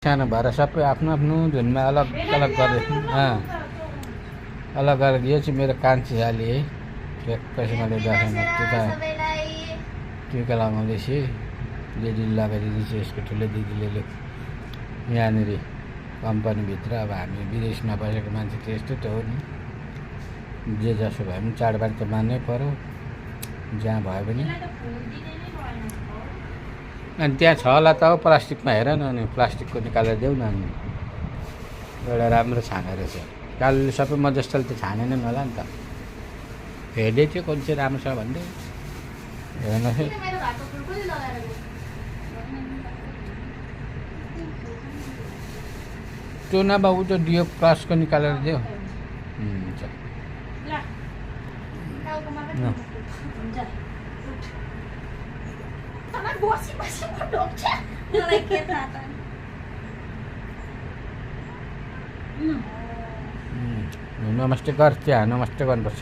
सानो भएर सबै आफ्नो आफ्नो धुनमा अलग अलग गरेर अलग अलग। यो चाहिँ मेरो कान्छी साली है, एकैछिन मैले दसैँमा टिका लगाउँदैछु। दिदीले लगाइदिँदैछ, यसको ठुलो दिदीले यहाँनिर कम्पनीभित्र। अब हामी विदेशमा बसेको मान्छे त यस्तो त हो नि, जे जसो भए पनि चाडबाड त मान्नै पऱ्यो जहाँ भयो भने। अनि त्यहाँ छ होला त हो प्लास्टिकमा, हेर न, अनि प्लास्टिकको निकालेर देऊ न। अनि एउटा राम्रो छाने रहेछ, कालले सबै म जस्तोले त छानेनन् होला नि त। हेर्दै थियो कुन चाहिँ राम्रो छ भन्दै, हेर्नुहोस् है। त्यो नभए ऊ त्यो डियो प्लसको निकालेर देऊ। हुन्छ नमस्ते कर, त्यहाँ नमस्ते गर्नुपर्छ।